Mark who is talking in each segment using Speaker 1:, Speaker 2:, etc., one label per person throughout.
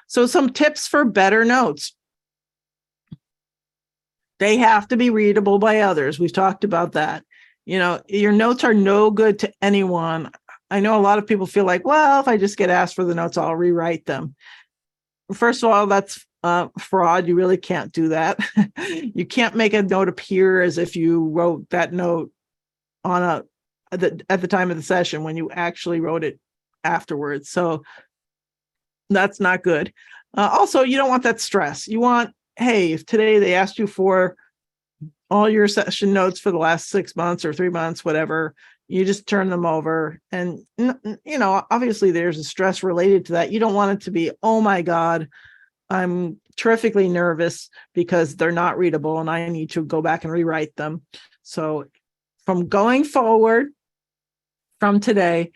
Speaker 1: So some tips for better notes. They have to be readable by others. We've talked about that. Your notes are no good to anyone. I know a lot of people feel like, well, if I just get asked for the notes, I'll rewrite them. First of all, that's fraud. You really can't do that. You can't make a note appear as if you wrote that note at the time of the session when you actually wrote it afterwards. So that's not good. Also, you don't want that stress. You want, hey, if today they asked you for all your session notes for the last 6 months or 3 months, whatever, you just turn them over. And, obviously there's a stress related to that. You don't want it to be, oh my God, I'm terrifically nervous because they're not readable and I need to go back and rewrite them. So from going forward, from today,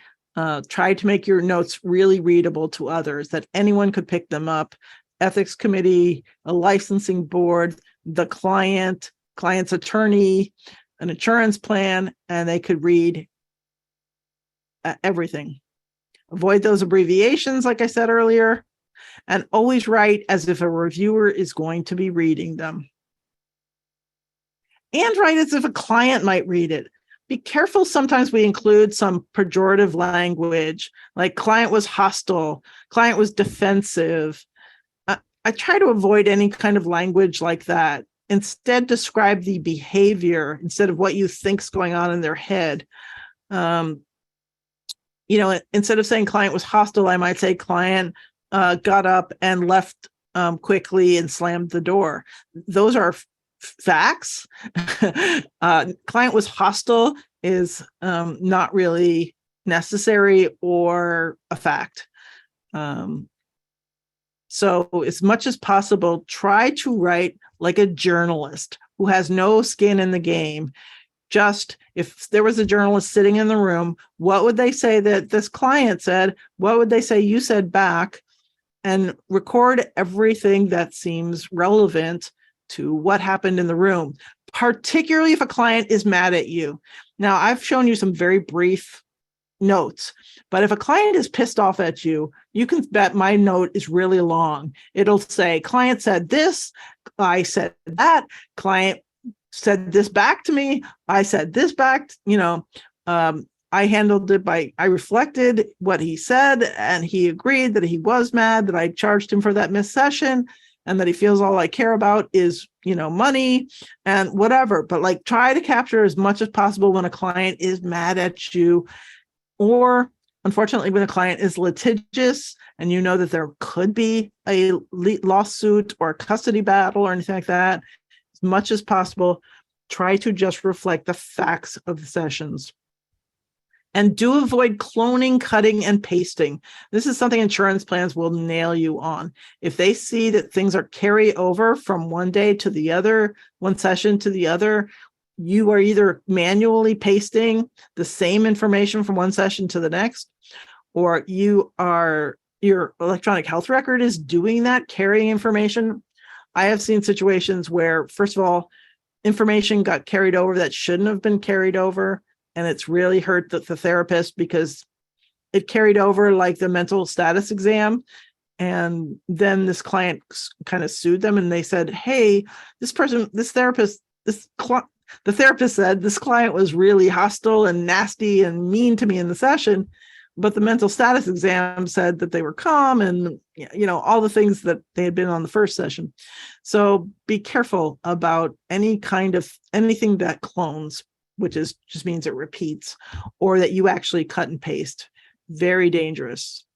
Speaker 1: try to make your notes really readable to others, that anyone could pick them up. Ethics committee, a licensing board, the client's attorney, an insurance plan, and they could read everything. Avoid those abbreviations, like I said earlier, and always write as if a reviewer is going to be reading them. And write as if a client might read it. Be careful. Sometimes we include some pejorative language, like client was hostile, client was defensive. I try to avoid any kind of language like that. Instead, describe the behavior instead of what you think's going on in their head. Instead of saying client was hostile, I might say client got up and left quickly and slammed the door. Those are facts. Client was hostile is not really necessary or a fact. So as much as possible, try to write like a journalist who has no skin in the game. Just if there was a journalist sitting in the room, what would they say that this client said? What would they say you said back? And record everything that seems relevant to what happened in the room, particularly if a client is mad at you. Now, I've shown you some very brief notes, but if a client is pissed off at you, you can bet my note is really long. It'll say, client said this, I said that, client said this back to me, I said this back, I handled it I reflected what he said, and he agreed that he was mad that I charged him for that missed session, and that he feels all I care about is, money and whatever. But try to capture as much as possible when a client is mad at you, or unfortunately, when a client is litigious and you know that there could be a lawsuit or a custody battle or anything like that, as much as possible, try to just reflect the facts of the sessions. And do avoid cloning, cutting, and pasting. This is something insurance plans will nail you on. If they see that things are carry over from one day to the other, one session to the other, you are either manually pasting the same information from one session to the next, or your electronic health record is doing that, carrying information. I have seen situations where, first of all, information got carried over that shouldn't have been carried over. And it's really hurt the therapist because it carried over like the mental status exam. And then this client kind of sued them and they said, hey, the therapist said this client was really hostile and nasty and mean to me in the session. But the mental status exam said that they were calm and, all the things that they had been on the first session. So be careful about anything that clones, which just means it repeats, or that you actually cut and paste. Very dangerous.